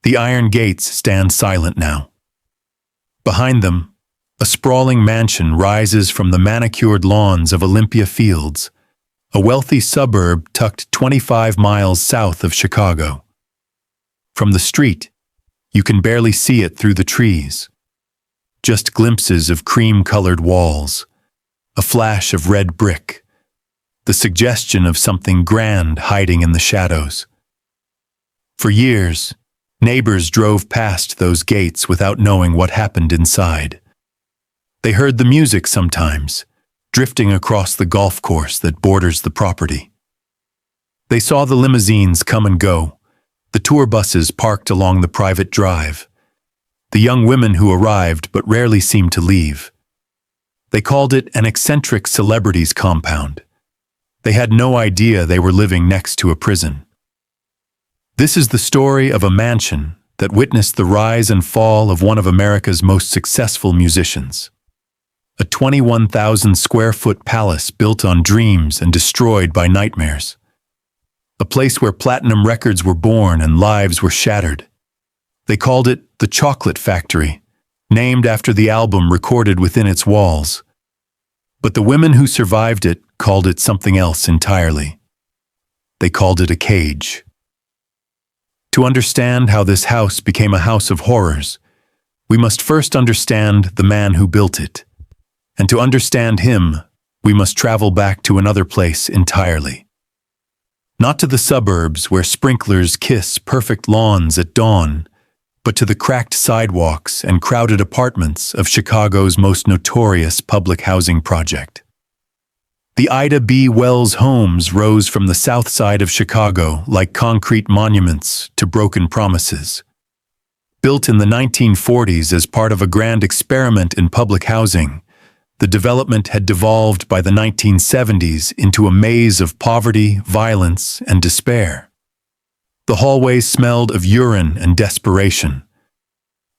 The iron gates stand silent now. Behind them, a sprawling mansion rises from the manicured lawns of Olympia Fields, a wealthy suburb tucked 25 miles south of Chicago. From the street, you can barely see it through the trees. Just glimpses of cream-colored walls, a flash of red brick, the suggestion of something grand hiding in the shadows. For years, neighbors drove past those gates without knowing what happened inside. They heard the music sometimes, drifting across the golf course that borders the property. They saw the limousines come and go, the tour buses parked along the private drive, the young women who arrived but rarely seemed to leave. They called it an eccentric celebrities compound. They had no idea they were living next to a prison. This is the story of a mansion that witnessed the rise and fall of one of America's most successful musicians. A 21,000-square-foot palace built on dreams and destroyed by nightmares. A place where platinum records were born and lives were shattered. They called it the Chocolate Factory, named after the album recorded within its walls. But the women who survived it called it something else entirely. They called it a cage. To understand how this house became a house of horrors, we must first understand the man who built it. And to understand him, we must travel back to another place entirely. Not to the suburbs where sprinklers kiss perfect lawns at dawn, but to the cracked sidewalks and crowded apartments of Chicago's most notorious public housing project. The Ida B. Wells homes rose from the south side of Chicago like concrete monuments to broken promises. Built in the 1940s as part of a grand experiment in public housing, the development had devolved by the 1970s into a maze of poverty, violence, and despair. The hallways smelled of urine and desperation.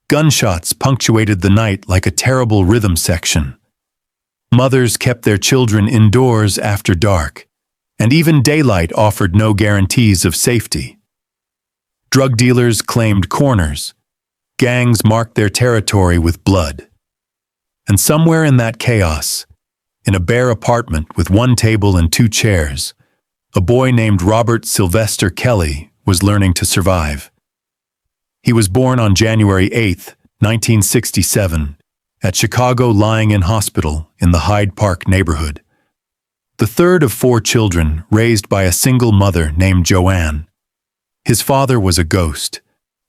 Gunshots punctuated the night like a terrible rhythm section. Mothers kept their children indoors after dark, and even daylight offered no guarantees of safety. Drug dealers claimed corners. Gangs marked their territory with blood. And somewhere in that chaos, in a bare apartment with one table and two chairs, a boy named Robert Sylvester Kelly was learning to survive. He was born on January 8, 1967, at Chicago Lying-in Hospital in the Hyde Park neighborhood. The third of 4 children raised by a single mother named Joanne. His father was a ghost,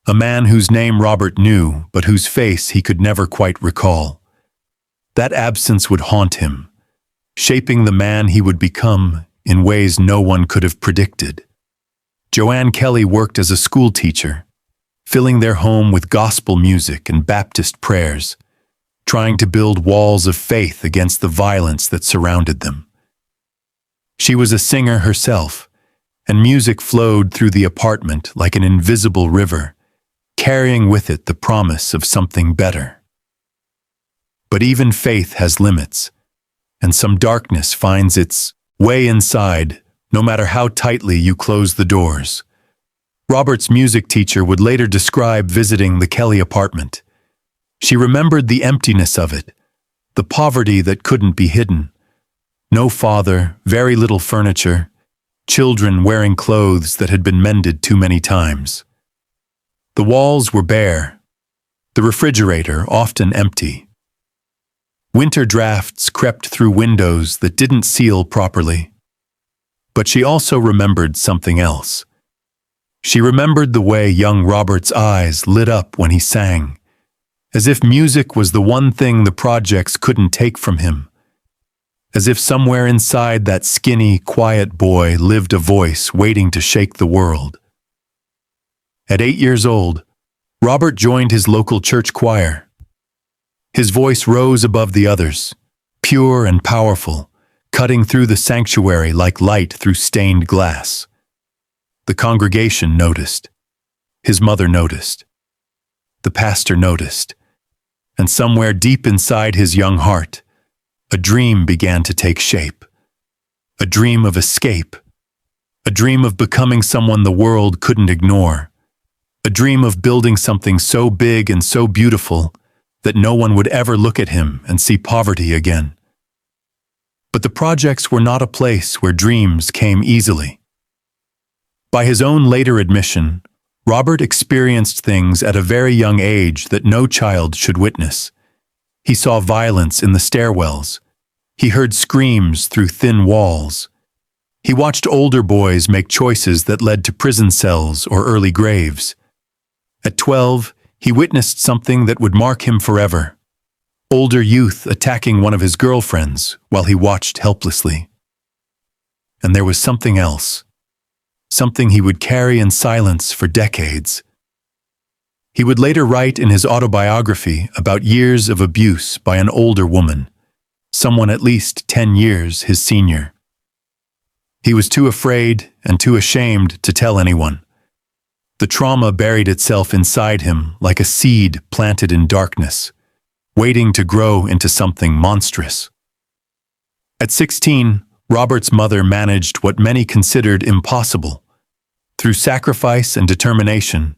a man whose name Robert knew but whose face he could never quite recall. That absence would haunt him, shaping the man he would become in ways no one could have predicted. Joanne Kelly worked as a school teacher, filling their home with gospel music and Baptist prayers, trying to build walls of faith against the violence that surrounded them. She was a singer herself, and music flowed through the apartment like an invisible river, carrying with it the promise of something better. But even faith has limits, and some darkness finds its way inside, no matter how tightly you close the doors. Robert's music teacher would later describe visiting the Kelly apartment. She remembered the emptiness of it, the poverty that couldn't be hidden. No father, very little furniture, children wearing clothes that had been mended too many times. The walls were bare, the refrigerator often empty. Winter drafts crept through windows that didn't seal properly. But she also remembered something else. She remembered the way young Robert's eyes lit up when he sang, as if music was the one thing the projects couldn't take from him. As if somewhere inside that skinny, quiet boy lived a voice waiting to shake the world. At 8 years old, Robert joined his local church choir. His voice rose above the others, pure and powerful, cutting through the sanctuary like light through stained glass. The congregation noticed. His mother noticed. The pastor noticed. And somewhere deep inside his young heart, a dream began to take shape. A dream of escape. A dream of becoming someone the world couldn't ignore. a dream of building something so big and so beautiful that no one would ever look at him and see poverty again. But the projects were not a place where dreams came easily. By his own later admission, Robert experienced things at a very young age that no child should witness. He saw violence in the stairwells. He heard screams through thin walls. He watched older boys make choices that led to prison cells or early graves. At 12, he witnessed something that would mark him forever. Older youth attacking one of his girlfriends while he watched helplessly. And there was something else. Something he would carry in silence for decades. He would later write in his autobiography about years of abuse by an older woman, someone at least 10 years his senior. He was too afraid and too ashamed to tell anyone. The trauma buried itself inside him like a seed planted in darkness, waiting to grow into something monstrous. At 16, Robert's mother managed what many considered impossible. Through sacrifice and determination,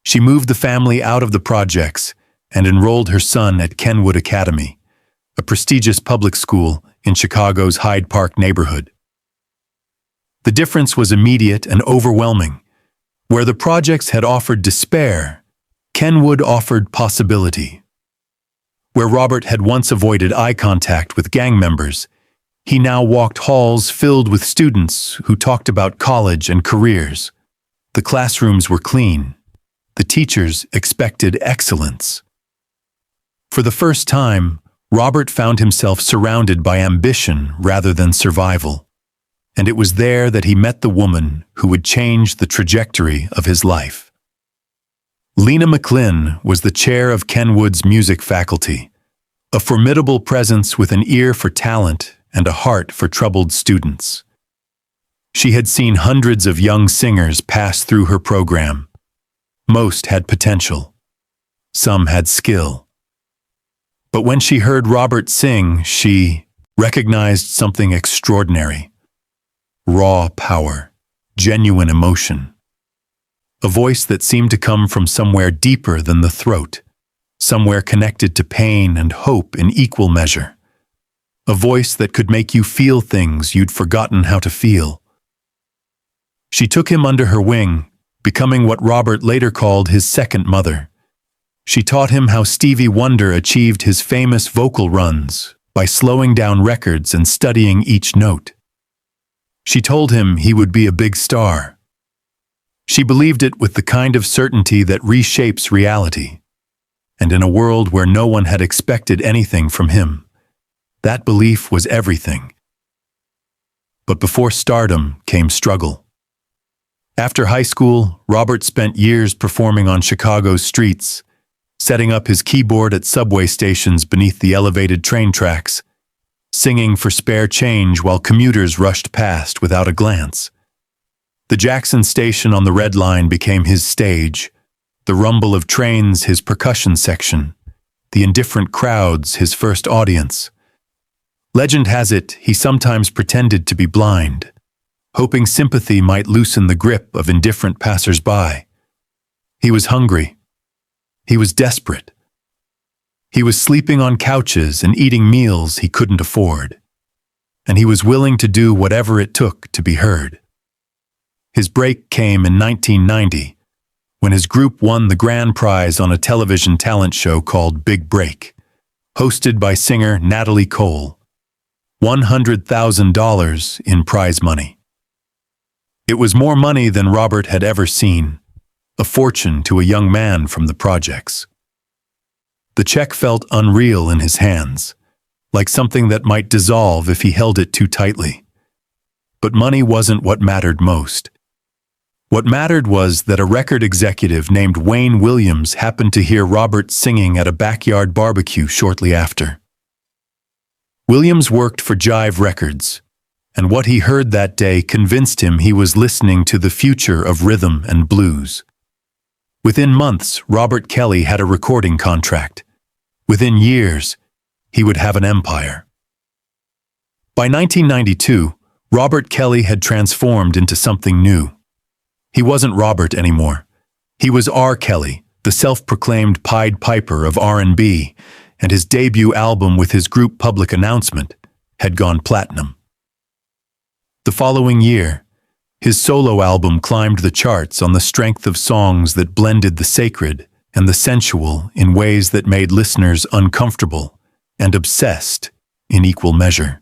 she moved the family out of the projects and enrolled her son at Kenwood Academy, a prestigious public school in Chicago's Hyde Park neighborhood. The difference was immediate and overwhelming. Where the projects had offered despair, Kenwood offered possibility. Where Robert had once avoided eye contact with gang members, he now walked halls filled with students who talked about college and careers. The classrooms were clean. The teachers expected excellence. For the first time, Robert found himself surrounded by ambition rather than survival. And it was there that he met the woman who would change the trajectory of his life. Lena McLin was the chair of Kenwood's music faculty, a formidable presence with an ear for talent and a heart for troubled students. She had seen hundreds of young singers pass through her program. Most had potential. Some had skill. But when she heard Robert sing, she recognized something extraordinary. Raw power, genuine emotion. A voice that seemed to come from somewhere deeper than the throat, somewhere connected to pain and hope in equal measure. A voice that could make you feel things you'd forgotten how to feel. She took him under her wing, becoming what Robert later called his second mother. She taught him how Stevie Wonder achieved his famous vocal runs by slowing down records and studying each note. She told him he would be a big star. She believed it with the kind of certainty that reshapes reality. And in a world where no one had expected anything from him, that belief was everything. But before stardom came struggle. After high school, Robert spent years performing on Chicago's streets, setting up his keyboard at subway stations beneath the elevated train tracks, singing for spare change while commuters rushed past without a glance. The Jackson station on the Red Line became his stage, the rumble of trains his percussion section, the indifferent crowds his first audience. Legend has it he sometimes pretended to be blind, hoping sympathy might loosen the grip of indifferent passers-by. He was hungry. He was desperate. He was sleeping on couches and eating meals he couldn't afford. And he was willing to do whatever it took to be heard. His break came in 1990, when his group won the grand prize on a television talent show called Big Break, hosted by singer Natalie Cole. $100,000 in prize money. It was more money than Robert had ever seen, a fortune to a young man from the projects. The check felt unreal in his hands, like something that might dissolve if he held it too tightly. But money wasn't what mattered most. What mattered was that a record executive named Wayne Williams happened to hear Robert singing at a backyard barbecue shortly after. Williams worked for Jive Records, and what he heard that day convinced him he was listening to the future of rhythm and blues. Within months, Robert Kelly had a recording contract. Within years, he would have an empire. By 1992, Robert Kelly had transformed into something new. He wasn't Robert anymore. He was R. Kelly, the self-proclaimed Pied Piper of R&B, and his debut album with his group Public Announcement had gone platinum. The following year, his solo album climbed the charts on the strength of songs that blended the sacred and the sensual in ways that made listeners uncomfortable and obsessed in equal measure.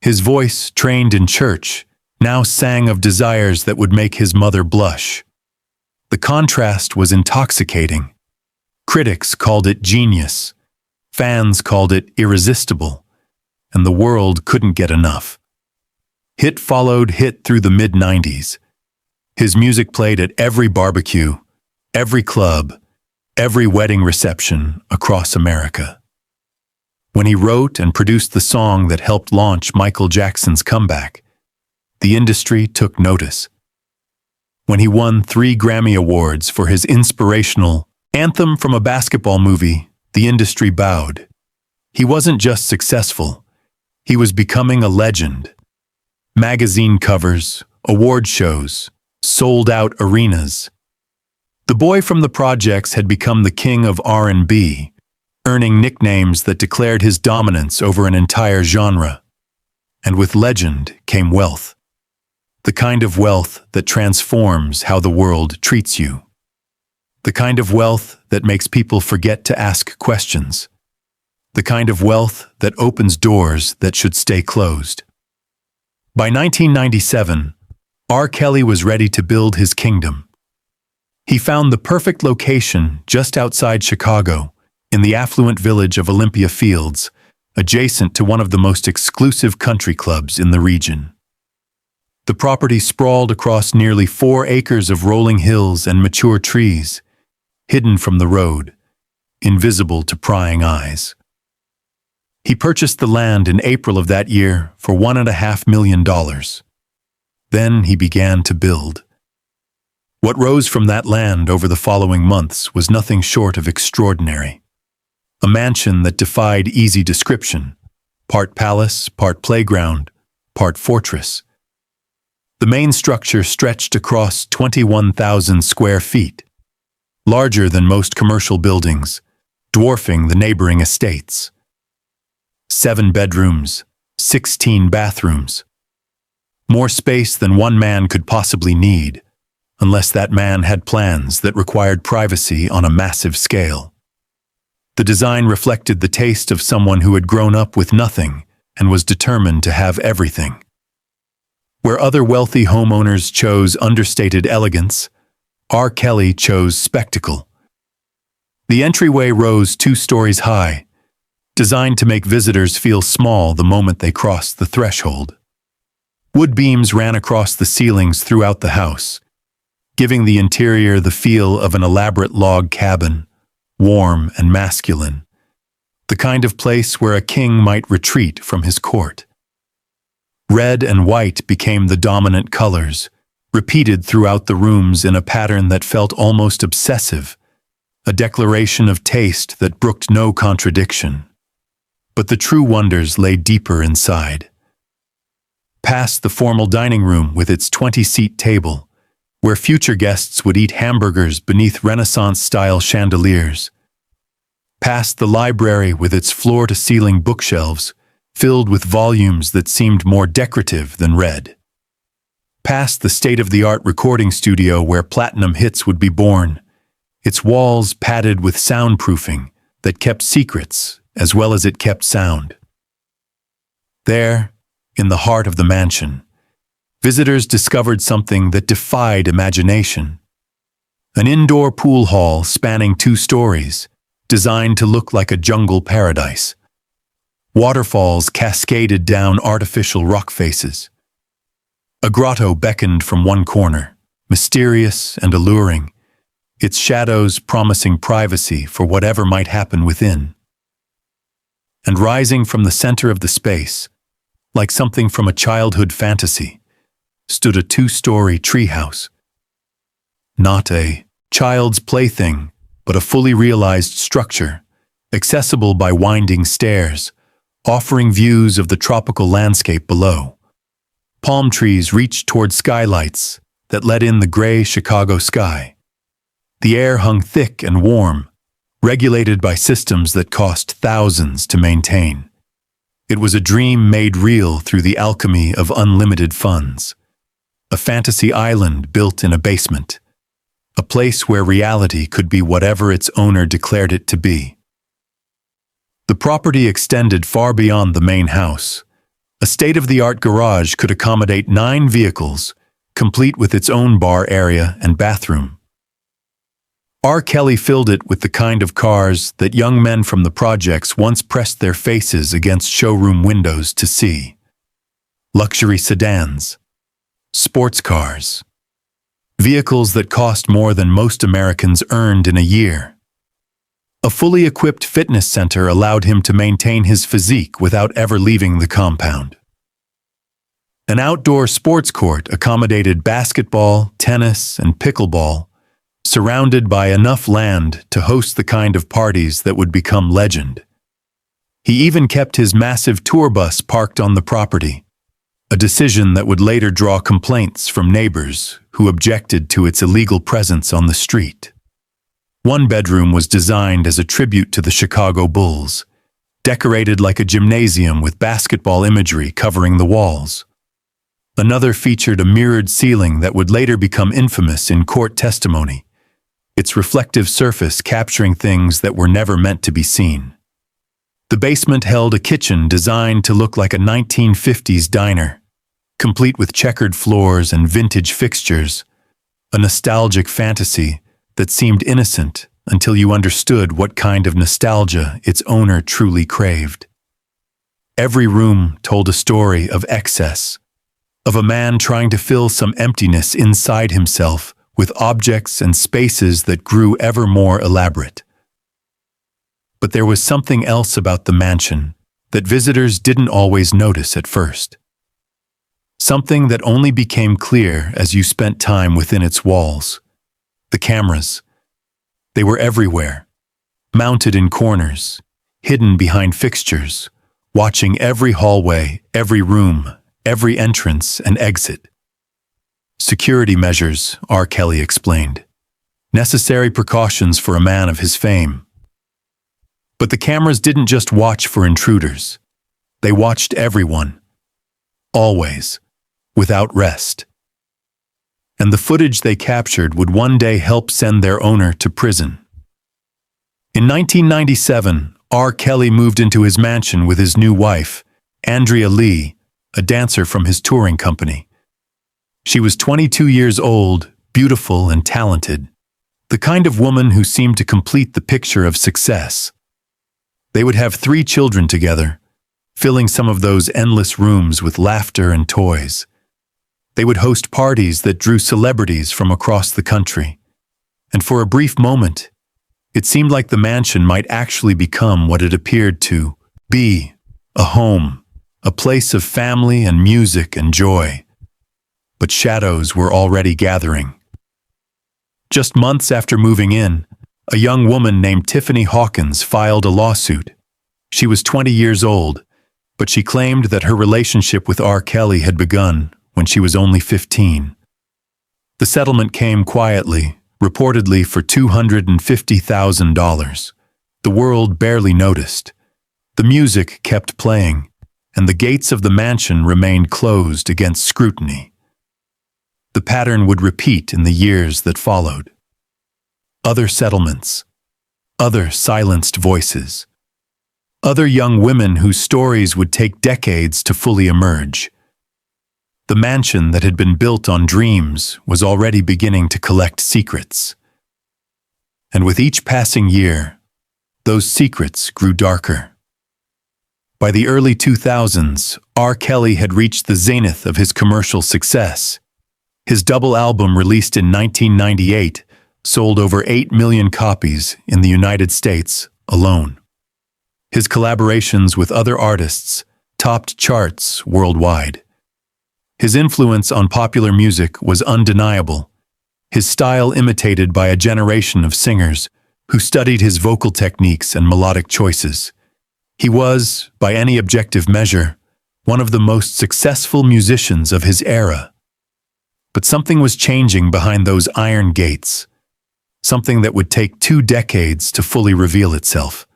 His voice, trained in church, now sang of desires that would make his mother blush. The contrast was intoxicating. Critics called it genius, fans called it irresistible, and the world couldn't get enough. Hit followed hit through the mid-90s. His music played at every barbecue, every club, every wedding reception across America. When he wrote and produced the song that helped launch Michael Jackson's comeback, the industry took notice. When he won 3 Grammy Awards for his inspirational Anthem from a Basketball Movie, the industry bowed. He wasn't just successful, he was becoming a legend. Magazine covers, award shows, sold-out arenas. The boy from the projects had become the king of R&B, earning nicknames that declared his dominance over an entire genre. And with legend came wealth. The kind of wealth that transforms how the world treats you. The kind of wealth that makes people forget to ask questions. The kind of wealth that opens doors that should stay closed. By 1997, R. Kelly was ready to build his kingdom. He found the perfect location just outside Chicago, in the affluent village of Olympia Fields, adjacent to one of the most exclusive country clubs in the region. The property sprawled across nearly 4 acres of rolling hills and mature trees, hidden from the road, invisible to prying eyes. He purchased the land in April of that year for $1.5 million. Then he began to build. What rose from that land over the following months was nothing short of extraordinary. A mansion that defied easy description, part palace, part playground, part fortress. The main structure stretched across 21,000 square feet, larger than most commercial buildings, dwarfing the neighboring estates. 7 bedrooms, 16 bathrooms. More space than one man could possibly need, unless that man had plans that required privacy on a massive scale. The design reflected the taste of someone who had grown up with nothing and was determined to have everything. Where other wealthy homeowners chose understated elegance, R. Kelly chose spectacle. The entryway rose 2 stories high, designed to make visitors feel small the moment they crossed the threshold. Wood beams ran across the ceilings throughout the house, giving the interior the feel of an elaborate log cabin, warm and masculine, the kind of place where a king might retreat from his court. Red and white became the dominant colors, repeated throughout the rooms in a pattern that felt almost obsessive, a declaration of taste that brooked no contradiction. But the true wonders lay deeper inside. Past the formal dining room with its 20-seat table, where future guests would eat hamburgers beneath Renaissance-style chandeliers. Past the library with its floor-to-ceiling bookshelves, filled with volumes that seemed more decorative than read. Past the state-of-the-art recording studio where platinum hits would be born, its walls padded with soundproofing that kept secrets as well as it kept sound. There, in the heart of the mansion, visitors discovered something that defied imagination. An indoor pool hall spanning 2 stories, designed to look like a jungle paradise. Waterfalls cascaded down artificial rock faces. A grotto beckoned from one corner, mysterious and alluring, its shadows promising privacy for whatever might happen within. And rising from the center of the space, like something from a childhood fantasy, stood a 2-story treehouse. Not a child's plaything, but a fully realized structure, accessible by winding stairs, offering views of the tropical landscape below. Palm trees reached toward skylights that let in the gray Chicago sky, The air hung thick and warm, regulated by systems that cost thousands to maintain. It was a dream made real through the alchemy of unlimited funds. A fantasy island built in a basement. A place where reality could be whatever its owner declared it to be. The property extended far beyond the main house. A state-of-the-art garage could accommodate 9 vehicles, complete with its own bar area and bathroom. R. Kelly filled it with the kind of cars that young men from the projects once pressed their faces against showroom windows to see. Luxury sedans, sports cars, vehicles that cost more than most Americans earned in a year. A fully equipped fitness center allowed him to maintain his physique without ever leaving the compound. An outdoor sports court accommodated basketball, tennis, and pickleball, surrounded by enough land to host the kind of parties that would become legend. He even kept his massive tour bus parked on the property, a decision that would later draw complaints from neighbors who objected to its illegal presence on the street. One bedroom was designed as a tribute to the Chicago Bulls, decorated like a gymnasium with basketball imagery covering the walls. Another featured a mirrored ceiling that would later become infamous in court testimony, its reflective surface capturing things that were never meant to be seen. The basement held a kitchen designed to look like a 1950s diner, complete with checkered floors and vintage fixtures, a nostalgic fantasy that seemed innocent until you understood what kind of nostalgia its owner truly craved. Every room told a story of excess, of a man trying to fill some emptiness inside himself with objects and spaces that grew ever more elaborate. But there was something else about the mansion that visitors didn't always notice at first. Something that only became clear as you spent time within its walls. The cameras. They were everywhere, mounted in corners, hidden behind fixtures, watching every hallway, every room, every entrance and exit. Security measures, R. Kelly explained. Necessary precautions for a man of his fame. But the cameras didn't just watch for intruders. They watched everyone. Always. Without rest. And the footage they captured would one day help send their owner to prison. In 1997, R. Kelly moved into his mansion with his new wife, Andrea Lee, a dancer from his touring company. She was 22 years old, beautiful and talented, the kind of woman who seemed to complete the picture of success. They would have 3 children together, filling some of those endless rooms with laughter and toys. They would host parties that drew celebrities from across the country. And for a brief moment, it seemed like the mansion might actually become what it appeared to be, a home, a place of family and music and joy. But shadows were already gathering. Just months after moving in, a young woman named Tiffany Hawkins filed a lawsuit. She was 20 years old, but she claimed that her relationship with R. Kelly had begun when she was only 15. The settlement came quietly, reportedly for $250,000. The world barely noticed. The music kept playing, and the gates of the mansion remained closed against scrutiny. The pattern would repeat in the years that followed. Other settlements, other silenced voices, other young women whose stories would take decades to fully emerge. The mansion that had been built on dreams was already beginning to collect secrets. And with each passing year, those secrets grew darker. By the early 2000s, R. Kelly had reached the zenith of his commercial success. His double album, released in 1998, sold over 8 million copies in the United States alone. His collaborations with other artists topped charts worldwide. His influence on popular music was undeniable, his style imitated by a generation of singers who studied his vocal techniques and melodic choices. He was, by any objective measure, one of the most successful musicians of his era. But something was changing behind those iron gates. something that would take 2 decades to fully reveal itself.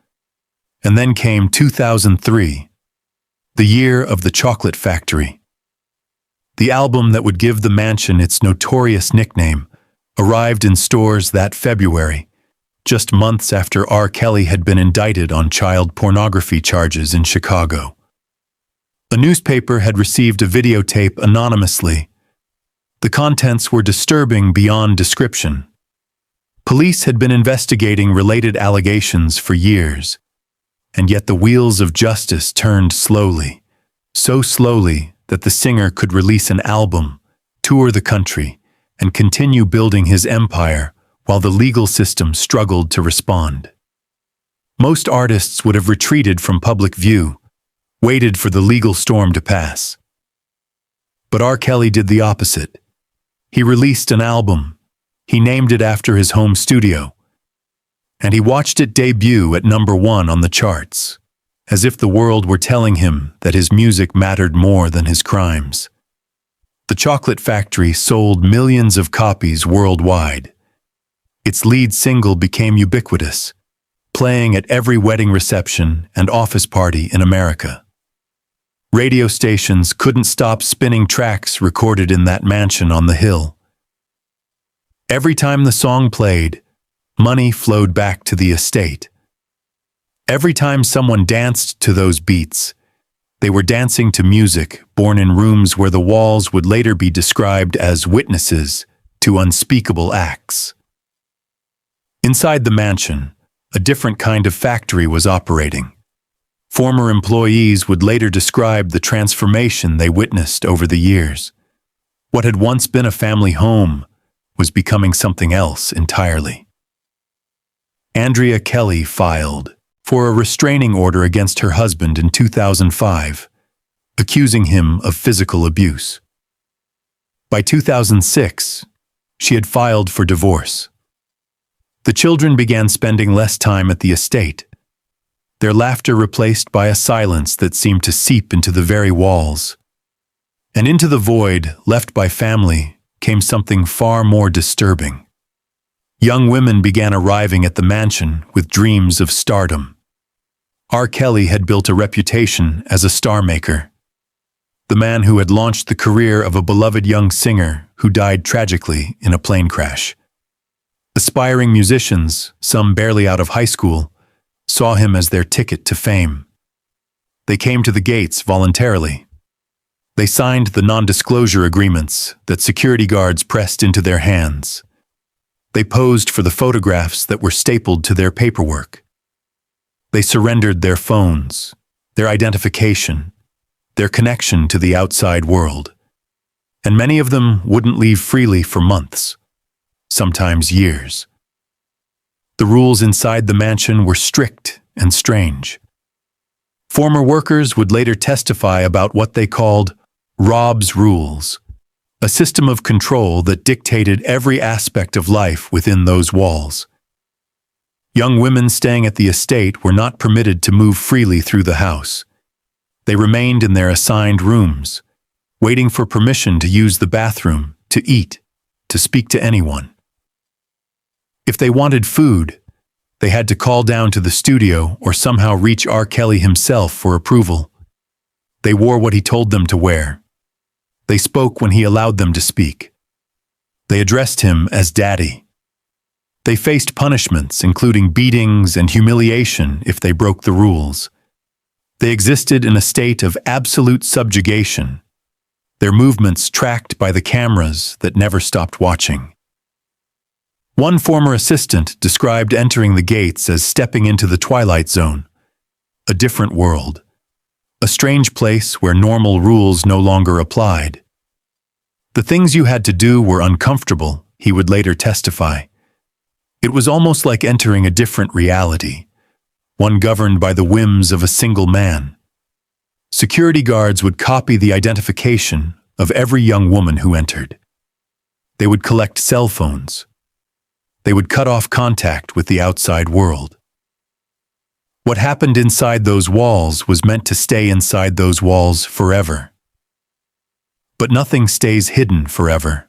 And then came 2003, the year of the Chocolate Factory. The album that would give the mansion its notorious nickname arrived in stores that February, just months after R. Kelly had been indicted on child pornography charges in Chicago. A newspaper had received a videotape anonymously. The contents were disturbing beyond description. Police had been investigating related allegations for years, and yet the wheels of justice turned slowly, so slowly that the singer could release an album, tour the country, and continue building his empire while the legal system struggled to respond. Most artists would have retreated from public view, waited for the legal storm to pass. But R. Kelly did the opposite. He released an album. He named it after his home studio. And he watched it debut at #1 on the charts, as if the world were telling him that his music mattered more than his crimes. The Chocolate Factory sold millions of copies worldwide. Its lead single became ubiquitous, playing at every wedding reception and office party in America. Radio stations couldn't stop spinning tracks recorded in that mansion on the hill. Every time the song played, money flowed back to the estate. Every time someone danced to those beats, they were dancing to music born in rooms where the walls would later be described as witnesses to unspeakable acts. Inside the mansion, a different kind of factory was operating. Former employees would later describe the transformation they witnessed over the years. What had once been a family home was becoming something else entirely. Andrea Kelly filed for a restraining order against her husband in 2005, accusing him of physical abuse. By 2006, she had filed for divorce. The children began spending less time at the estate, their laughter replaced by a silence that seemed to seep into the very walls. And into the void left by family came something far more disturbing. Young women began arriving at the mansion with dreams of stardom. R. Kelly had built a reputation as a star maker, the man who had launched the career of a beloved young singer who died tragically in a plane crash. Aspiring musicians, some barely out of high school, saw him as their ticket to fame. They came to the gates voluntarily. They signed the non-disclosure agreements that security guards pressed into their hands. They posed for the photographs that were stapled to their paperwork. They surrendered their phones, their identification, their connection to the outside world. And many of them wouldn't leave freely for months, sometimes years. The rules inside the mansion were strict and strange. Former workers would later testify about what they called Rob's Rules, a system of control that dictated every aspect of life within those walls. Young women staying at the estate were not permitted to move freely through the house. They remained in their assigned rooms, waiting for permission to use the bathroom, to eat, to speak to anyone. If they wanted food, they had to call down to the studio or somehow reach R. Kelly himself for approval. They wore what he told them to wear. They spoke when he allowed them to speak. They addressed him as Daddy. They faced punishments, including beatings and humiliation if they broke the rules. They existed in a state of absolute subjugation, their movements tracked by the cameras that never stopped watching. One former assistant described entering the gates as stepping into the Twilight Zone, a different world, a strange place where normal rules no longer applied. The things you had to do were uncomfortable, he would later testify. It was almost like entering a different reality, one governed by the whims of a single man. Security guards would copy the identification of every young woman who entered. They would collect cell phones. They would cut off contact with the outside world. What happened inside those walls was meant to stay inside those walls forever. But nothing stays hidden forever.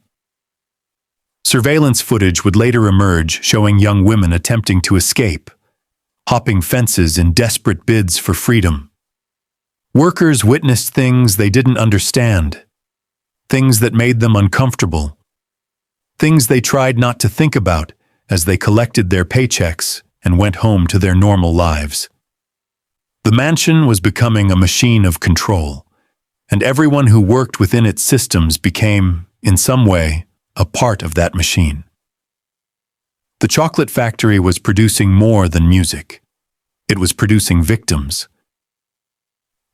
Surveillance footage would later emerge showing young women attempting to escape, hopping fences in desperate bids for freedom. Workers witnessed things they didn't understand, things that made them uncomfortable, things they tried not to think about as they collected their paychecks and went home to their normal lives. The mansion was becoming a machine of control, and everyone who worked within its systems became, in some way, a part of that machine. The chocolate factory was producing more than music. It was producing victims.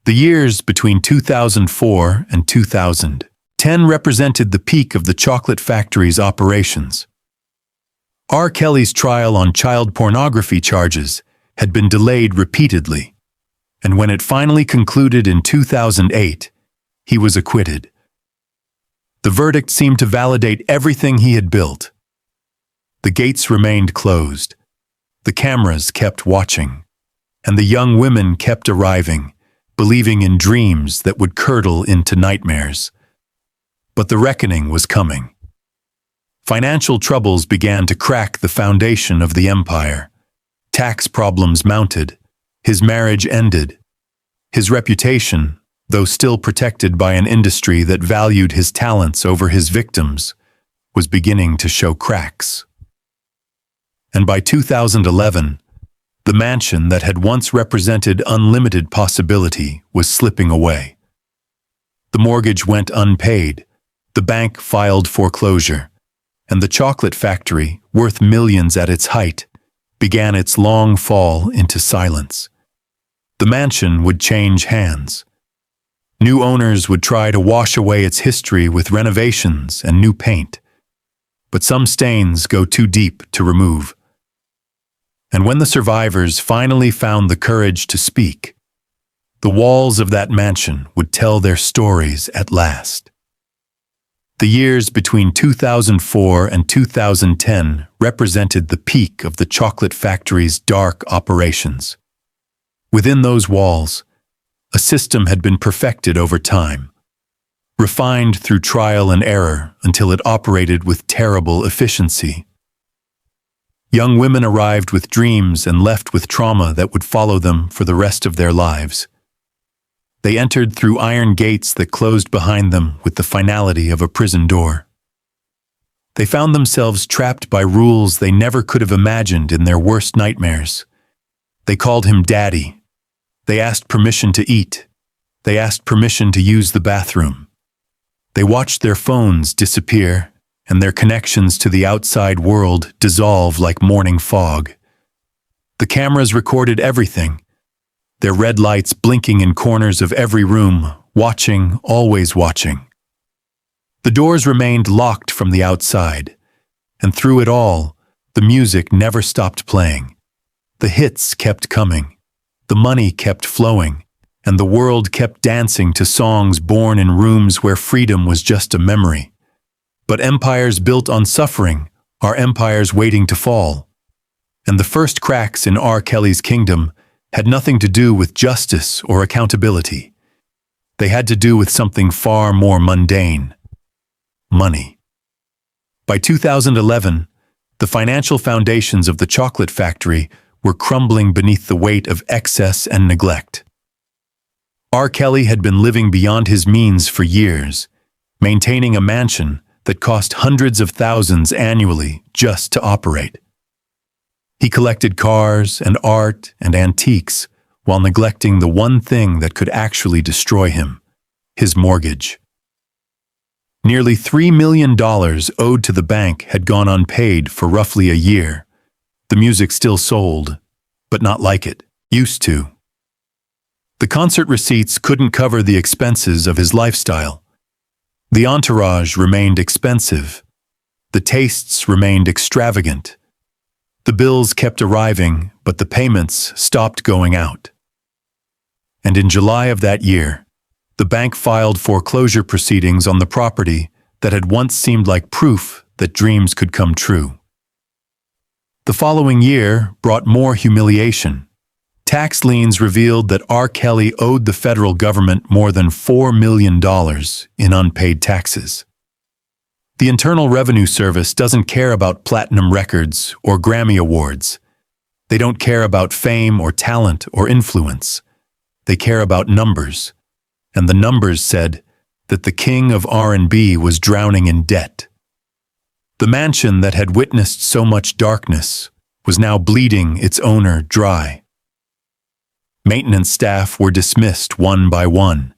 The years between 2004 and 2010 represented the peak of the chocolate factory's operations. R. Kelly's trial on child pornography charges had been delayed repeatedly, and when it finally concluded in 2008, he was acquitted. The verdict seemed to validate everything he had built. The gates remained closed, the cameras kept watching, and the young women kept arriving, believing in dreams that would curdle into nightmares. But the reckoning was coming. Financial troubles began to crack the foundation of the empire. Tax problems mounted. His marriage ended. His reputation, though still protected by an industry that valued his talents over his victims, was beginning to show cracks. And by 2011, the mansion that had once represented unlimited possibility was slipping away. The mortgage went unpaid, the bank filed foreclosure, and the chocolate factory, worth millions at its height, began its long fall into silence. The mansion would change hands. New owners would try to wash away its history with renovations and new paint, but some stains go too deep to remove. And when the survivors finally found the courage to speak, the walls of that mansion would tell their stories at last. The years between 2004 and 2010 represented the peak of the chocolate factory's dark operations. Within those walls, a system had been perfected over time, refined through trial and error until it operated with terrible efficiency. Young women arrived with dreams and left with trauma that would follow them for the rest of their lives. They entered through iron gates that closed behind them with the finality of a prison door. They found themselves trapped by rules they never could have imagined in their worst nightmares. They called him Daddy. They asked permission to eat. They asked permission to use the bathroom. They watched their phones disappear and their connections to the outside world dissolve like morning fog. The cameras recorded everything, their red lights blinking in corners of every room, watching, always watching. The doors remained locked from the outside, and through it all, the music never stopped playing. The hits kept coming, the money kept flowing, and the world kept dancing to songs born in rooms where freedom was just a memory. But empires built on suffering are empires waiting to fall. And the first cracks in R. Kelly's kingdom had nothing to do with justice or accountability. They had to do with something far more mundane: money. By 2011, the financial foundations of the chocolate factory were crumbling beneath the weight of excess and neglect. R. Kelly had been living beyond his means for years, maintaining a mansion that cost hundreds of thousands annually just to operate. He collected cars and art and antiques while neglecting the one thing that could actually destroy him: his mortgage. Nearly $3 million owed to the bank had gone unpaid for roughly a year. The music still sold, but not like it used to. The concert receipts couldn't cover the expenses of his lifestyle. The entourage remained expensive. The tastes remained extravagant. The bills kept arriving, but the payments stopped going out. And in July of that year, the bank filed foreclosure proceedings on the property that had once seemed like proof that dreams could come true. The following year brought more humiliation. Tax liens revealed that R. Kelly owed the federal government more than $4 million in unpaid taxes. The Internal Revenue Service doesn't care about platinum records or Grammy awards. They don't care about fame or talent or influence. They care about numbers. And the numbers said that the king of R&B was drowning in debt. The mansion that had witnessed so much darkness was now bleeding its owner dry. Maintenance staff were dismissed one by one.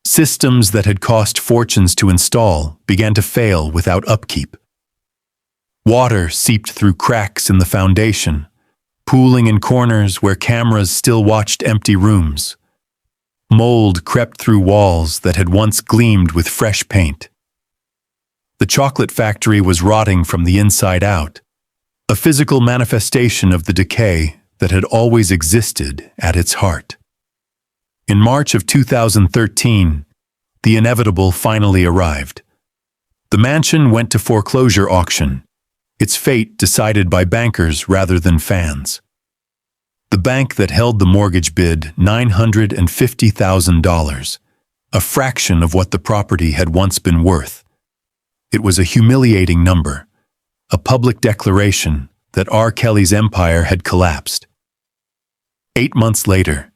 Systems that had cost fortunes to install began to fail without upkeep. Water seeped through cracks in the foundation, pooling in corners where cameras still watched empty rooms. Mold crept through walls that had once gleamed with fresh paint. The chocolate factory was rotting from the inside out, a physical manifestation of the decay that had always existed at its heart. In March of 2013, the inevitable finally arrived. The mansion went to foreclosure auction, its fate decided by bankers rather than fans. The bank that held the mortgage bid $950,000, a fraction of what the property had once been worth. It was a humiliating number, a public declaration that R. Kelly's empire had collapsed. 8 months later,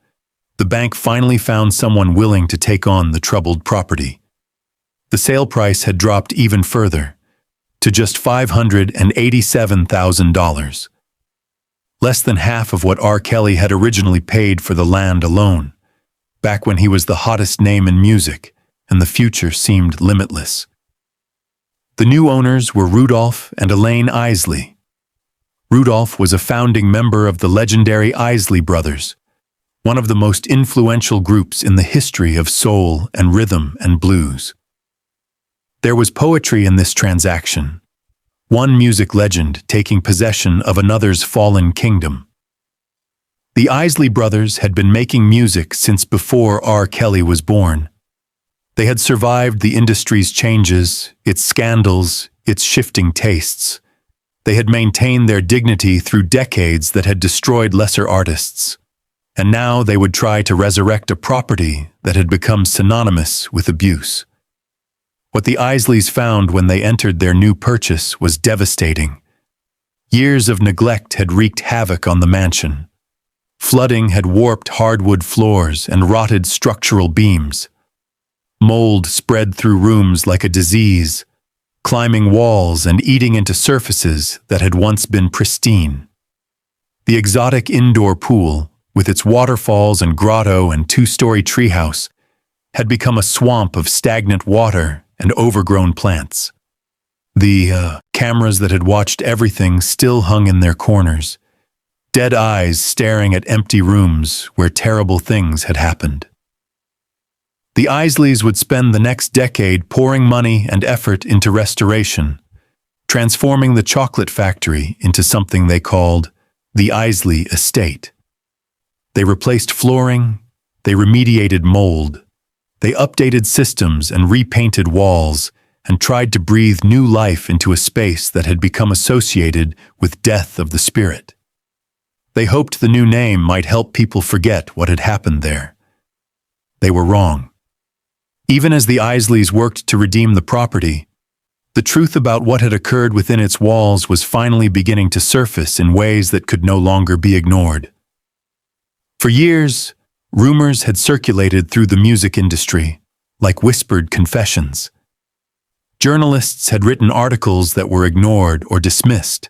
the bank finally found someone willing to take on the troubled property. The sale price had dropped even further, to just $587,000. Less than half of what R. Kelly had originally paid for the land alone, back when he was the hottest name in music and the future seemed limitless. The new owners were Rudolph and Elaine Isley. Rudolph was a founding member of the legendary Isley Brothers, one of the most influential groups in the history of soul and rhythm and blues. There was poetry in this transaction, one music legend taking possession of another's fallen kingdom. The Isley Brothers had been making music since before R. Kelly was born. They had survived the industry's changes, its scandals, its shifting tastes. They had maintained their dignity through decades that had destroyed lesser artists. And now they would try to resurrect a property that had become synonymous with abuse. What the Isleys found when they entered their new purchase was devastating. Years of neglect had wreaked havoc on the mansion. Flooding had warped hardwood floors and rotted structural beams. Mold spread through rooms like a disease, climbing walls and eating into surfaces that had once been pristine. The exotic indoor pool, with its waterfalls and grotto and two-story treehouse, had become a swamp of stagnant water and overgrown plants. The cameras that had watched everything still hung in their corners, dead eyes staring at empty rooms where terrible things had happened. The Isleys would spend the next decade pouring money and effort into restoration, transforming the chocolate factory into something they called the Isley Estate. They replaced flooring, they remediated mold, they updated systems and repainted walls, and tried to breathe new life into a space that had become associated with death of the spirit. They hoped the new name might help people forget what had happened there. They were wrong. Even as the Isleys worked to redeem the property, the truth about what had occurred within its walls was finally beginning to surface in ways that could no longer be ignored. For years, rumors had circulated through the music industry, like whispered confessions. Journalists had written articles that were ignored or dismissed.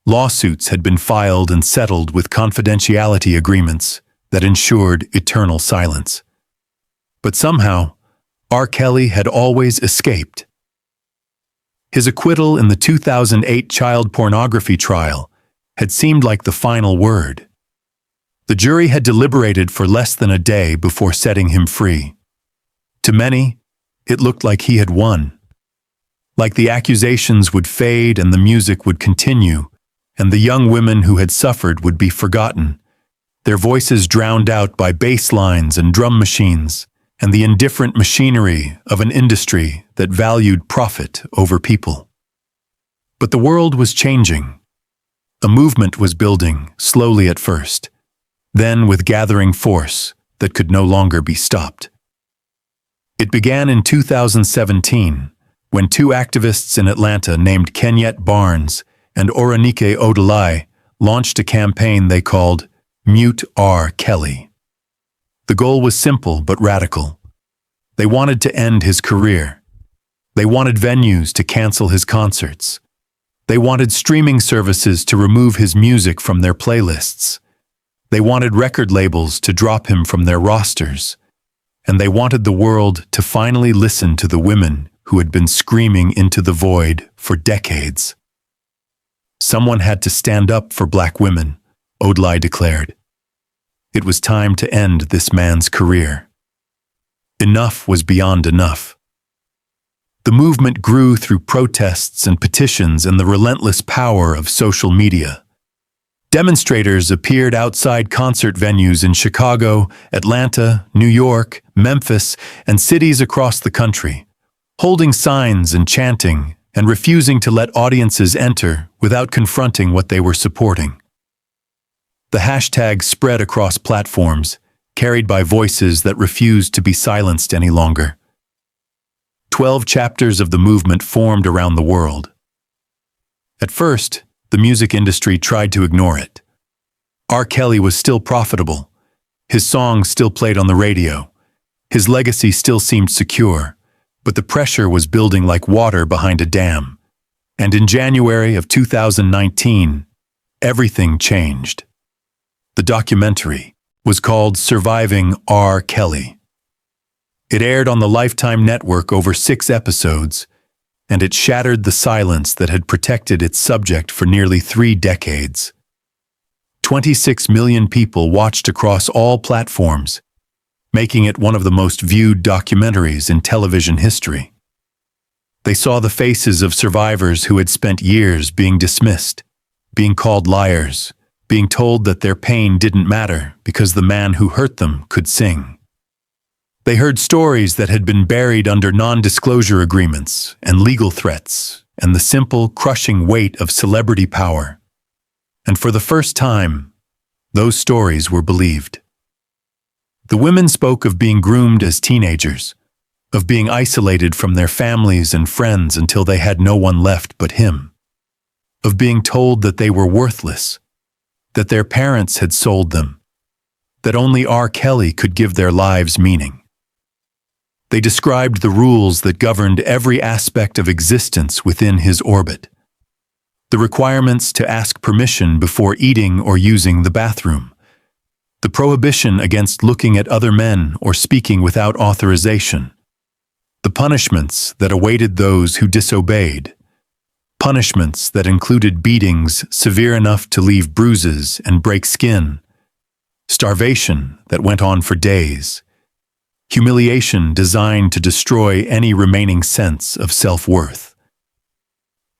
Lawsuits had been filed and settled with confidentiality agreements that ensured eternal silence. But somehow, R. Kelly had always escaped. His acquittal in the 2008 child pornography trial had seemed like the final word. The jury had deliberated for less than a day before setting him free. To many, it looked like he had won. Like the accusations would fade and the music would continue, and the young women who had suffered would be forgotten, their voices drowned out by bass lines and drum machines, and the indifferent machinery of an industry that valued profit over people. But the world was changing. A movement was building, slowly at first, then with gathering force that could no longer be stopped. It began in 2017, when two activists in Atlanta named Kenyette Barnes and Oronike Odolai launched a campaign they called Mute R. Kelly. The goal was simple but radical. They wanted to end his career. They wanted venues to cancel his concerts. They wanted streaming services to remove his music from their playlists. They wanted record labels to drop him from their rosters. And they wanted the world to finally listen to the women who had been screaming into the void for decades. Someone had to stand up for black women, Odolai declared. It was time to end this man's career. Enough was beyond enough. The movement grew through protests and petitions and the relentless power of social media. Demonstrators appeared outside concert venues in Chicago, Atlanta, New York, Memphis, and cities across the country, holding signs and chanting and refusing to let audiences enter without confronting what they were supporting. The hashtag spread across platforms, carried by voices that refused to be silenced any longer. 12 chapters of the movement formed around the world. At first, the music industry tried to ignore it. R. Kelly was still profitable. His songs still played on the radio. His legacy still seemed secure, but the pressure was building like water behind a dam. And in January of 2019, everything changed. The documentary was called Surviving R. Kelly. It aired on the Lifetime network over 6 episodes, and it shattered the silence that had protected its subject for nearly 3 decades. 26 million people watched across all platforms, making it one of the most viewed documentaries in television history. They saw the faces of survivors who had spent years being dismissed, being called liars, being told that their pain didn't matter because the man who hurt them could sing. They heard stories that had been buried under non-disclosure agreements and legal threats and the simple, crushing weight of celebrity power. And for the first time, those stories were believed. The women spoke of being groomed as teenagers, of being isolated from their families and friends until they had no one left but him, of being told that they were worthless, that their parents had sold them, that only R. Kelly could give their lives meaning. They described the rules that governed every aspect of existence within his orbit. The requirements to ask permission before eating or using the bathroom. The prohibition against looking at other men or speaking without authorization. The punishments that awaited those who disobeyed. Punishments that included beatings severe enough to leave bruises and break skin. Starvation that went on for days. Humiliation designed to destroy any remaining sense of self-worth.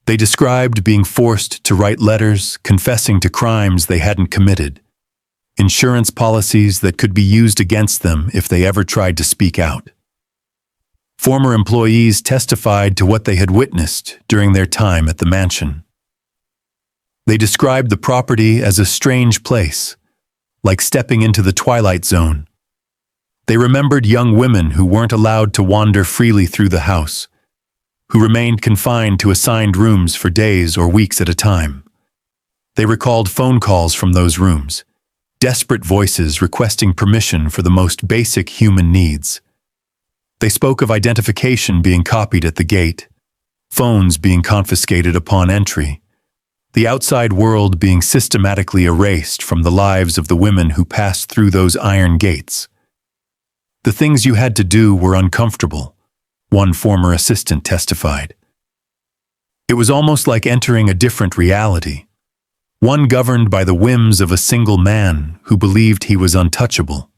They described being forced to write letters confessing to crimes they hadn't committed, insurance policies that could be used against them if they ever tried to speak out. Former employees testified to what they had witnessed during their time at the mansion. They described the property as a strange place, like stepping into the Twilight Zone. They remembered young women who weren't allowed to wander freely through the house, who remained confined to assigned rooms for days or weeks at a time. They recalled phone calls from those rooms, desperate voices requesting permission for the most basic human needs. They spoke of identification being copied at the gate, phones being confiscated upon entry, the outside world being systematically erased from the lives of the women who passed through those iron gates. The things you had to do were uncomfortable, one former assistant testified. It was almost like entering a different reality, one governed by the whims of a single man who believed he was untouchable.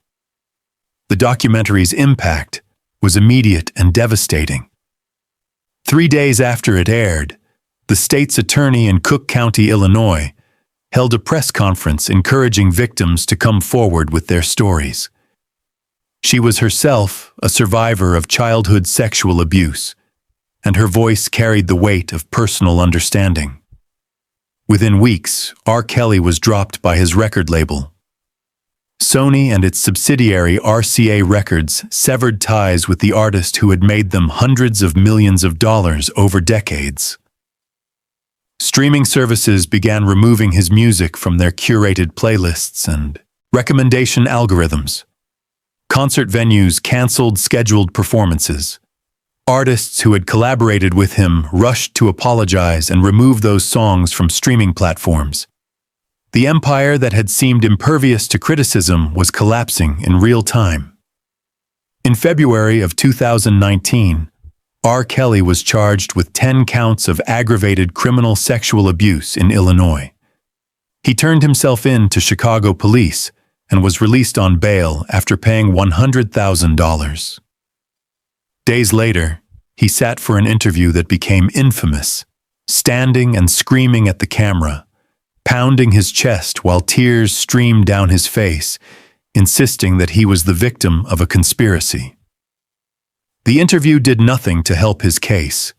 The documentary's impact was immediate and devastating. 3 days after it aired, the state's attorney in Cook County, Illinois, held a press conference encouraging victims to come forward with their stories. She was herself a survivor of childhood sexual abuse, and her voice carried the weight of personal understanding. Within weeks, R. Kelly was dropped by his record label. Sony and its subsidiary RCA Records severed ties with the artist who had made them hundreds of millions of dollars over decades. Streaming services began removing his music from their curated playlists and recommendation algorithms. Concert venues canceled scheduled performances. Artists who had collaborated with him rushed to apologize and remove those songs from streaming platforms. The empire that had seemed impervious to criticism was collapsing in real time. In February of 2019, R. Kelly was charged with 10 counts of aggravated criminal sexual abuse in Illinois. He turned himself in to Chicago police and was released on bail after paying $100,000. Days later, he sat for an interview that became infamous, standing and screaming at the camera, pounding his chest while tears streamed down his face, insisting that he was the victim of a conspiracy. The interview did nothing to help his case.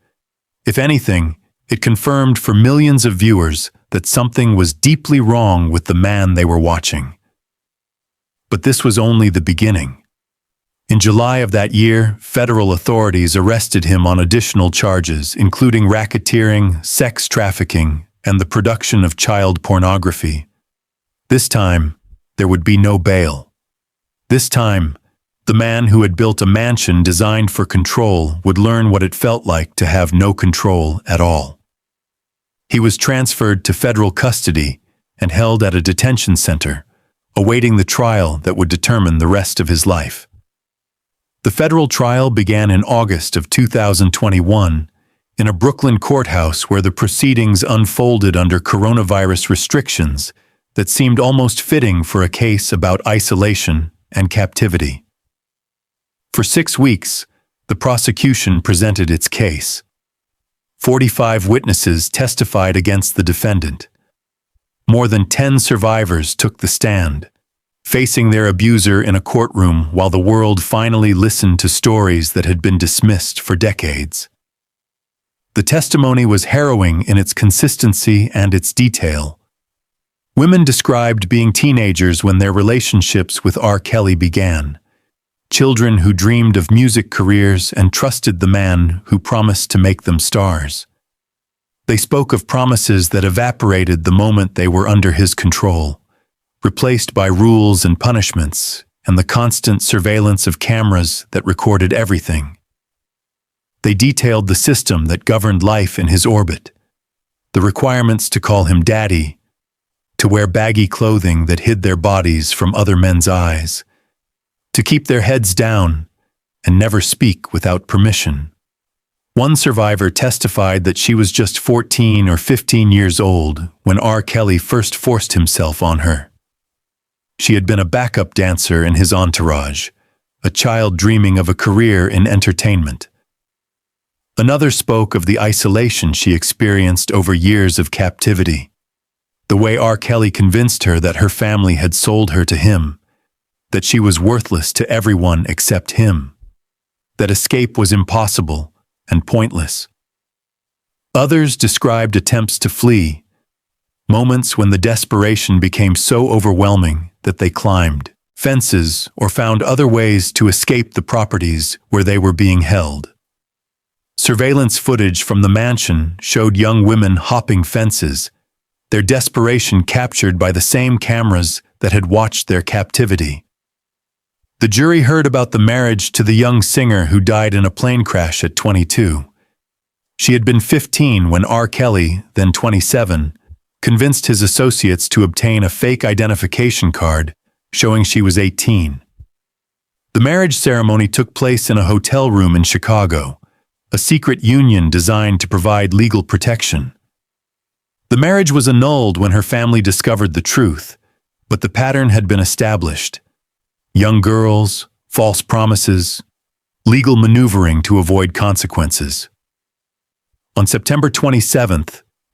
If anything, it confirmed for millions of viewers that something was deeply wrong with the man they were watching. But this was only the beginning. In July of that year, federal authorities arrested him on additional charges, including racketeering, sex trafficking, and the production of child pornography. This time, there would be no bail. This time, the man who had built a mansion designed for control would learn what it felt like to have no control at all. He was transferred to federal custody and held at a detention center, awaiting the trial that would determine the rest of his life. The federal trial began in August of 2021 in a Brooklyn courthouse where the proceedings unfolded under coronavirus restrictions that seemed almost fitting for a case about isolation and captivity. For 6 weeks, the prosecution presented its case. 45 witnesses testified against the defendant. More than 10 survivors took the stand, facing their abuser in a courtroom while the world finally listened to stories that had been dismissed for decades. The testimony was harrowing in its consistency and its detail. Women described being teenagers when their relationships with R. Kelly began. Children who dreamed of music careers and trusted the man who promised to make them stars. They spoke of promises that evaporated the moment they were under his control, replaced by rules and punishments and the constant surveillance of cameras that recorded everything. They detailed the system that governed life in his orbit, the requirements to call him daddy, to wear baggy clothing that hid their bodies from other men's eyes, to keep their heads down and never speak without permission. One survivor testified that she was just 14 or 15 years old when R. Kelly first forced himself on her. She had been a backup dancer in his entourage, a child dreaming of a career in entertainment. Another spoke of the isolation she experienced over years of captivity, the way R. Kelly convinced her that her family had sold her to him, that she was worthless to everyone except him, that escape was impossible and pointless. Others described attempts to flee, moments when the desperation became so overwhelming that they climbed fences or found other ways to escape the properties where they were being held. Surveillance footage from the mansion showed young women hopping fences, their desperation captured by the same cameras that had watched their captivity. The jury heard about the marriage to the young singer who died in a plane crash at 22. She had been 15 when R. Kelly, then 27, convinced his associates to obtain a fake identification card showing she was 18. The marriage ceremony took place in a hotel room in Chicago, a secret union designed to provide legal protection. The marriage was annulled when her family discovered the truth, but the pattern had been established. Young girls, false promises, legal maneuvering to avoid consequences. On September 27,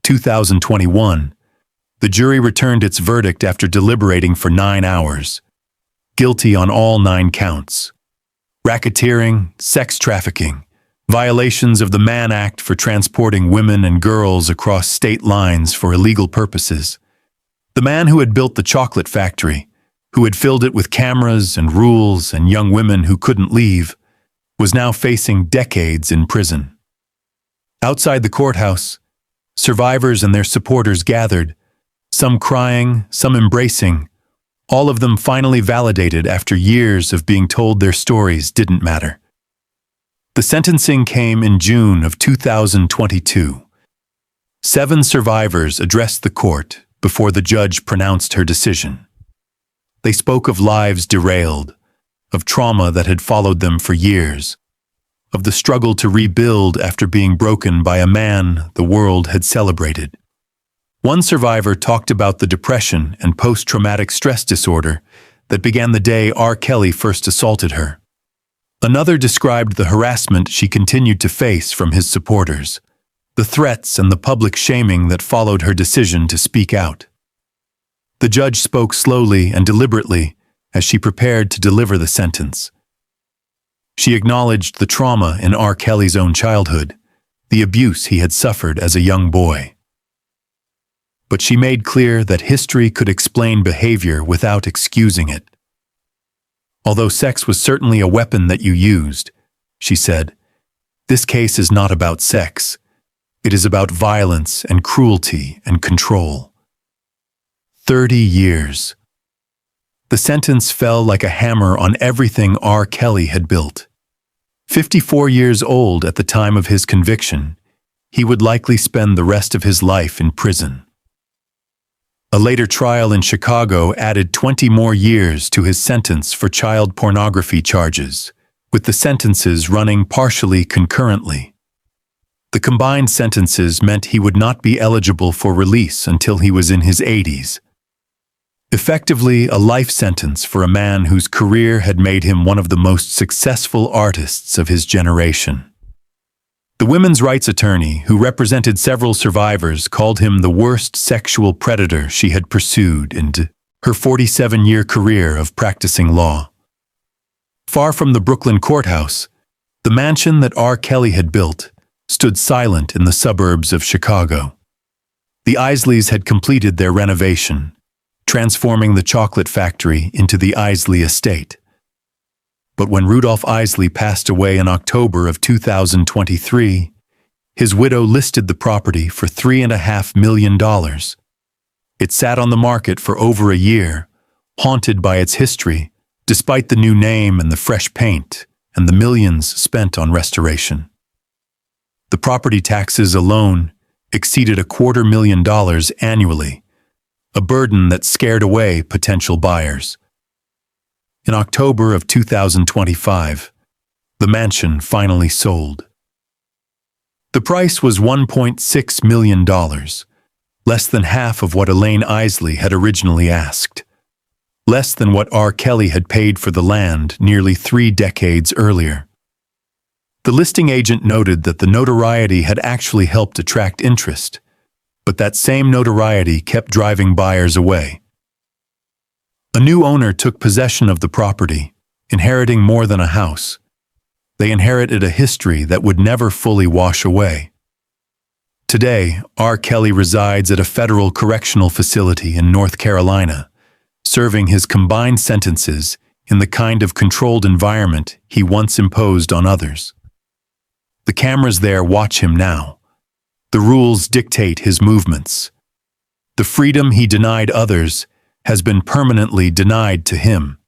2021, the jury returned its verdict after deliberating for 9 hours. Guilty on all 9 counts. Racketeering, sex trafficking, violations of the Mann Act for transporting women and girls across state lines for illegal purposes. The man who had built the chocolate factory, who had filled it with cameras and rules and young women who couldn't leave, was now facing decades in prison. Outside the courthouse, survivors and their supporters gathered, some crying, some embracing, all of them finally validated after years of being told their stories didn't matter. The sentencing came in June of 2022. 7 survivors addressed the court before the judge pronounced her decision. They spoke of lives derailed, of trauma that had followed them for years, of the struggle to rebuild after being broken by a man the world had celebrated. One survivor talked about the depression and post-traumatic stress disorder that began the day R. Kelly first assaulted her. Another described the harassment she continued to face from his supporters, the threats and the public shaming that followed her decision to speak out. The judge spoke slowly and deliberately as she prepared to deliver the sentence. She acknowledged the trauma in R. Kelly's own childhood, the abuse he had suffered as a young boy. But she made clear that history could explain behavior without excusing it. Although sex was certainly a weapon that you used, she said, this case is not about sex. It is about violence and cruelty and control. 30 years. The sentence fell like a hammer on everything R. Kelly had built. 54 years old at the time of his conviction, he would likely spend the rest of his life in prison. A later trial in Chicago added 20 more years to his sentence for child pornography charges, with the sentences running partially concurrently. The combined sentences meant he would not be eligible for release until he was in his 80s. Effectively, a life sentence for a man whose career had made him one of the most successful artists of his generation. The women's rights attorney, who represented several survivors, called him the worst sexual predator she had pursued in her 47-year career of practicing law. Far from the Brooklyn courthouse, the mansion that R. Kelly had built stood silent in the suburbs of Chicago. The Isleys had completed their renovation, transforming the chocolate factory into the Isley Estate. But when Rudolph Isley passed away in October of 2023, his widow listed the property for $3.5 million. It sat on the market for over a year, haunted by its history, despite the new name and the fresh paint and the millions spent on restoration. The property taxes alone exceeded $250,000 annually, a burden that scared away potential buyers. In October of 2025, the mansion finally sold. The price was $1.6 million, less than half of what Elaine Isley had originally asked, less than what R. Kelly had paid for the land nearly 3 decades earlier. The listing agent noted that the notoriety had actually helped attract interest, but that same notoriety kept driving buyers away. A new owner took possession of the property, inheriting more than a house. They inherited a history that would never fully wash away. Today, R. Kelly resides at a federal correctional facility in North Carolina, serving his combined sentences in the kind of controlled environment he once imposed on others. The cameras there watch him now. The rules dictate his movements. The freedom he denied others has been permanently denied to him.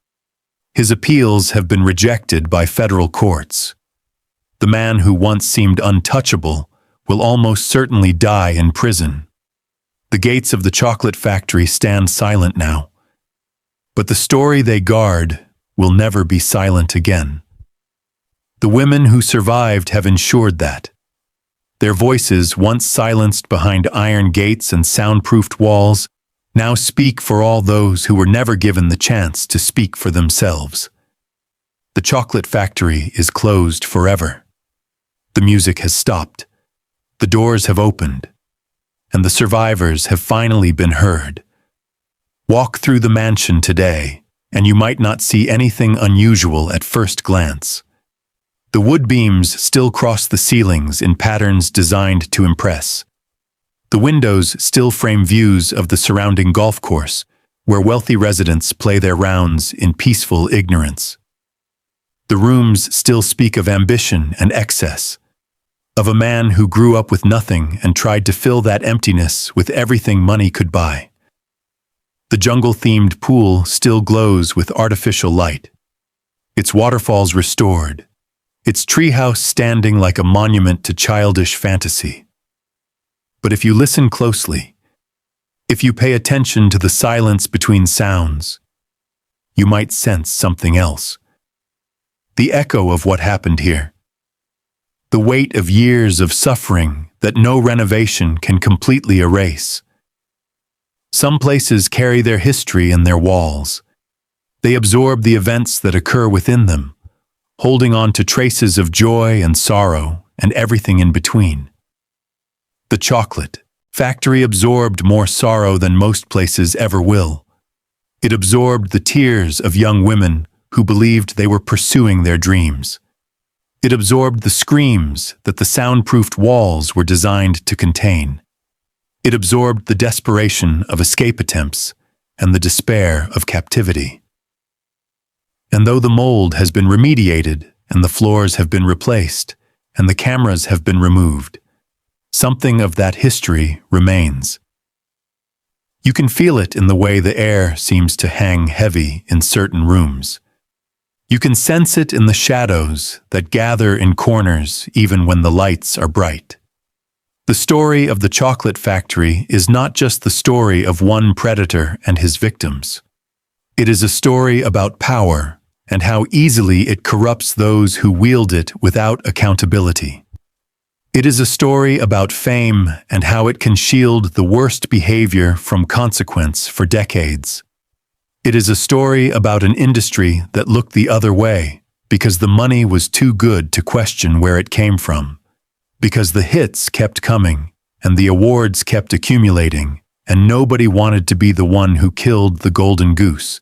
His appeals have been rejected by federal courts. The man who once seemed untouchable will almost certainly die in prison. The gates of the chocolate factory stand silent now, but the story they guard will never be silent again. The women who survived have ensured that. Their voices, once silenced behind iron gates and soundproofed walls, now speak for all those who were never given the chance to speak for themselves. The chocolate factory is closed forever. The music has stopped. The doors have opened. And the survivors have finally been heard. Walk through the mansion today, and you might not see anything unusual at first glance. The wood beams still cross the ceilings in patterns designed to impress. The windows still frame views of the surrounding golf course, where wealthy residents play their rounds in peaceful ignorance. The rooms still speak of ambition and excess, of a man who grew up with nothing and tried to fill that emptiness with everything money could buy. The jungle-themed pool still glows with artificial light, its waterfalls restored, its treehouse standing like a monument to childish fantasy. But if you listen closely, if you pay attention to the silence between sounds, you might sense something else. The echo of what happened here. The weight of years of suffering that no renovation can completely erase. Some places carry their history in their walls. They absorb the events that occur within them, holding on to traces of joy and sorrow and everything in between. The chocolate factory absorbed more sorrow than most places ever will. It absorbed the tears of young women who believed they were pursuing their dreams. It absorbed the screams that the soundproofed walls were designed to contain. It absorbed the desperation of escape attempts and the despair of captivity. And though the mold has been remediated and the floors have been replaced and the cameras have been removed, something of that history remains. You can feel it in the way the air seems to hang heavy in certain rooms. You can sense it in the shadows that gather in corners even when the lights are bright. The story of the chocolate factory is not just the story of one predator and his victims. It is a story about power and how easily it corrupts those who wield it without accountability. It is a story about fame and how it can shield the worst behavior from consequence for decades. It is a story about an industry that looked the other way because the money was too good to question where it came from, because the hits kept coming and the awards kept accumulating, and nobody wanted to be the one who killed the golden goose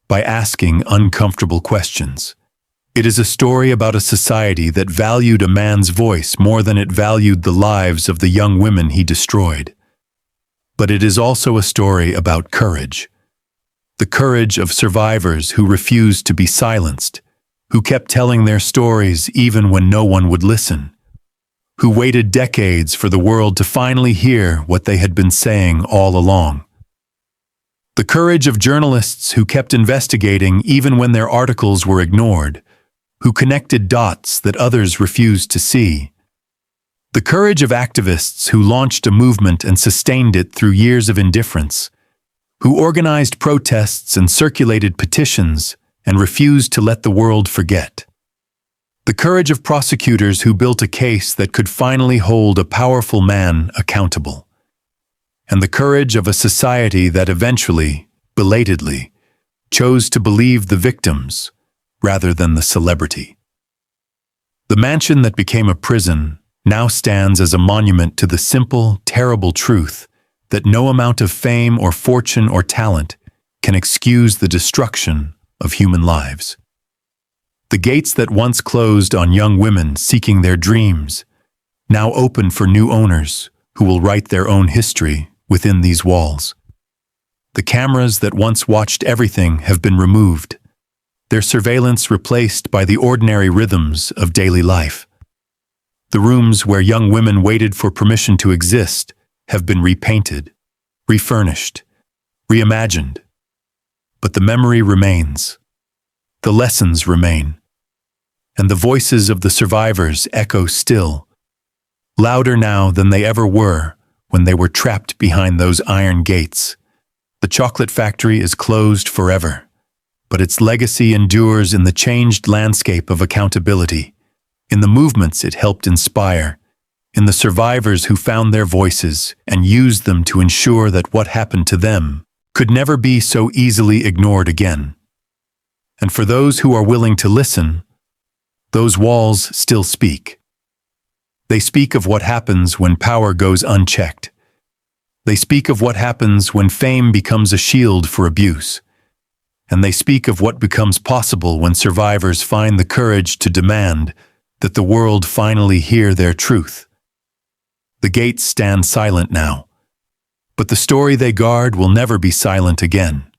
by asking uncomfortable questions. It is a story about a society that valued a man's voice more than it valued the lives of the young women he destroyed. But it is also a story about courage. The courage of survivors who refused to be silenced, who kept telling their stories even when no one would listen, who waited decades for the world to finally hear what they had been saying all along. The courage of journalists who kept investigating even when their articles were ignored, who connected dots that others refused to see. The courage of activists who launched a movement and sustained it through years of indifference, who organized protests and circulated petitions and refused to let the world forget. The courage of prosecutors who built a case that could finally hold a powerful man accountable. And the courage of a society that eventually, belatedly, chose to believe the victims rather than the celebrity. The mansion that became a prison now stands as a monument to the simple, terrible truth that no amount of fame or fortune or talent can excuse the destruction of human lives. The gates that once closed on young women seeking their dreams now open for new owners who will write their own history within these walls. The cameras that once watched everything have been removed, their surveillance replaced by the ordinary rhythms of daily life. The rooms where young women waited for permission to exist have been repainted, refurnished, reimagined. But the memory remains. The lessons remain. And the voices of the survivors echo still, louder now than they ever were when they were trapped behind those iron gates. The chocolate factory is closed forever, but its legacy endures in the changed landscape of accountability, in the movements it helped inspire, in the survivors who found their voices and used them to ensure that what happened to them could never be so easily ignored again. And for those who are willing to listen, those walls still speak. They speak of what happens when power goes unchecked. They speak of what happens when fame becomes a shield for abuse. And they speak of what becomes possible when survivors find the courage to demand that the world finally hear their truth. The gates stand silent now, but the story they guard will never be silent again.